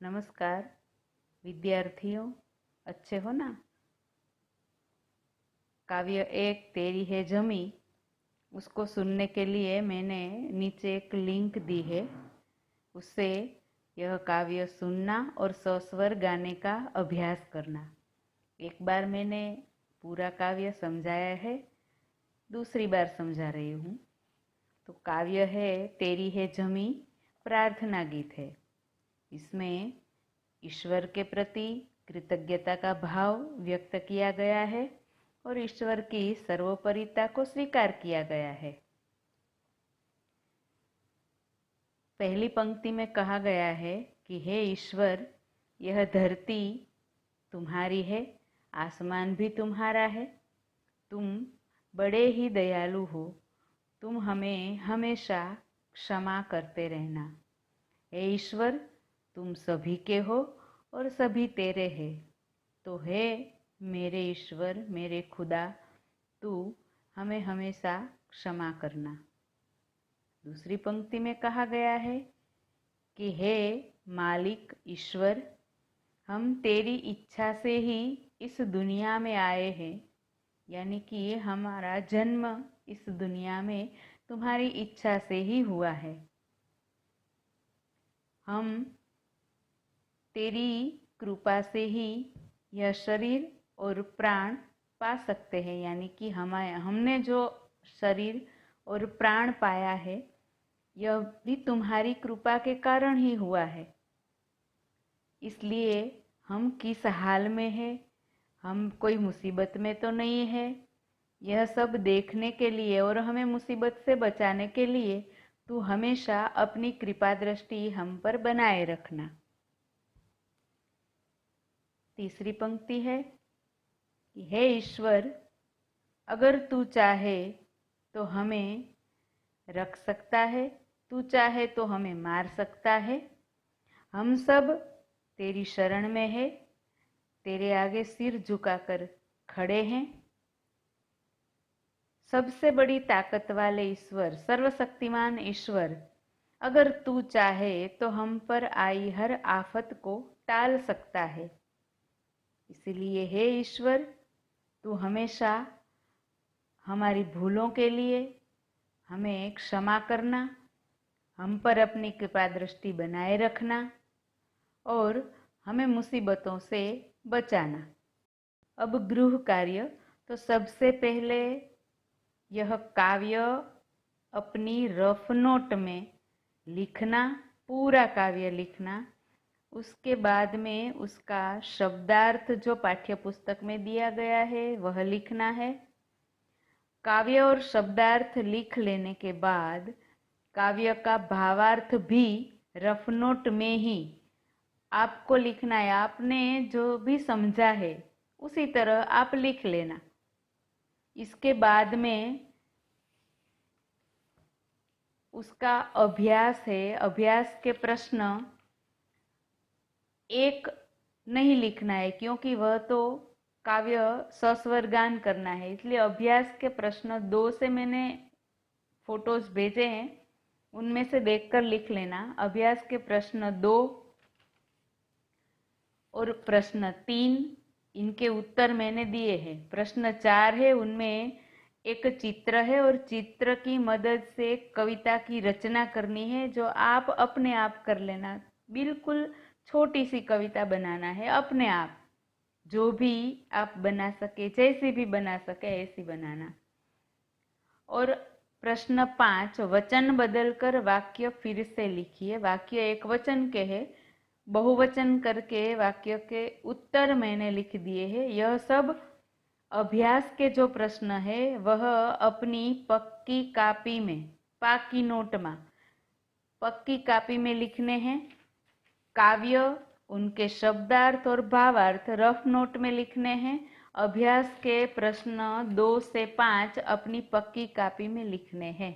नमस्कार विद्यार्थियों, अच्छे हो ना। काव्य एक तेरी है जमी, उसको सुनने के लिए मैंने नीचे एक लिंक दी है। उससे यह काव्य सुनना और सस्वर गाने का अभ्यास करना। एक बार मैंने पूरा काव्य समझाया है, दूसरी बार समझा रही हूँ। तो काव्य है तेरी है जमी, प्रार्थना गीत है। इसमें ईश्वर के प्रति कृतज्ञता का भाव व्यक्त किया गया है और ईश्वर की सर्वोपरिता को स्वीकार किया गया है। पहली पंक्ति में कहा गया है कि हे ईश्वर, यह धरती तुम्हारी है, आसमान भी तुम्हारा है। तुम बड़े ही दयालु हो, तुम हमें हमेशा क्षमा करते रहना। हे ईश्वर, तुम सभी के हो और सभी तेरे हैं। तो हे मेरे ईश्वर, मेरे खुदा, तू हमें हमेशा क्षमा करना। दूसरी पंक्ति में कहा गया है कि हे मालिक ईश्वर, हम तेरी इच्छा से ही इस दुनिया में आए हैं, यानी कि हमारा जन्म इस दुनिया में तुम्हारी इच्छा से ही हुआ है। हम तेरी कृपा से ही यह शरीर और प्राण पा सकते हैं, यानी कि हमने जो शरीर और प्राण पाया है यह भी तुम्हारी कृपा के कारण ही हुआ है। इसलिए हम किस हाल में हैं, हम कोई मुसीबत में तो नहीं है, यह सब देखने के लिए और हमें मुसीबत से बचाने के लिए तू हमेशा अपनी कृपा दृष्टि हम पर बनाए रखना। तीसरी पंक्ति है कि हे ईश्वर, अगर तू चाहे तो हमें रख सकता है, तू चाहे तो हमें मार सकता है। हम सब तेरी शरण में है, तेरे आगे सिर झुकाकर खड़े हैं। सबसे बड़ी ताकत वाले ईश्वर, सर्वशक्तिमान ईश्वर, अगर तू चाहे तो हम पर आई हर आफत को टाल सकता है। इसलिए हे ईश्वर, तू हमेशा हमारी भूलों के लिए हमें क्षमा करना, हम पर अपनी कृपा दृष्टि बनाए रखना और हमें मुसीबतों से बचाना। अब गृह कार्य। तो सबसे पहले यह काव्य अपनी रफ नोट में लिखना, पूरा काव्य लिखना। उसके बाद में उसका शब्दार्थ जो पाठ्य पुस्तक में दिया गया है वह लिखना है। काव्य और शब्दार्थ लिख लेने के बाद काव्य का भावार्थ भी रफ नोट में ही आपको लिखना है। आपने जो भी समझा है उसी तरह आप लिख लेना। इसके बाद में उसका अभ्यास है। अभ्यास के प्रश्न एक नहीं लिखना है, क्योंकि वह तो काव्य सस्वर गान करना है। इसलिए अभ्यास के प्रश्न 2 से मैंने फोटोज भेजे हैं, उनमें से देखकर लिख लेना। अभ्यास के प्रश्न 2 और प्रश्न 3 इनके उत्तर मैंने दिए हैं। प्रश्न 4 है, उनमें एक चित्र है और चित्र की मदद से कविता की रचना करनी है, जो आप अपने आप कर लेना। बिल्कुल छोटी सी कविता बनाना है अपने आप, जो भी आप बना सके, जैसी भी बना सके ऐसी बनाना। और प्रश्न 5, वचन बदलकर वाक्य फिर से लिखिए। वाक्य एक वचन के है, बहुवचन करके वाक्य के उत्तर मैंने लिख दिए हैं। यह सब अभ्यास के जो प्रश्न है वह अपनी पक्की कापी में, पाकी नोट में, पक्की कापी में लिखने हैं। काव्य, उनके शब्दार्थ और भावार्थ रफ नोट में लिखने हैं। अभ्यास के प्रश्न 2 से 5 अपनी पक्की कापी में लिखने हैं।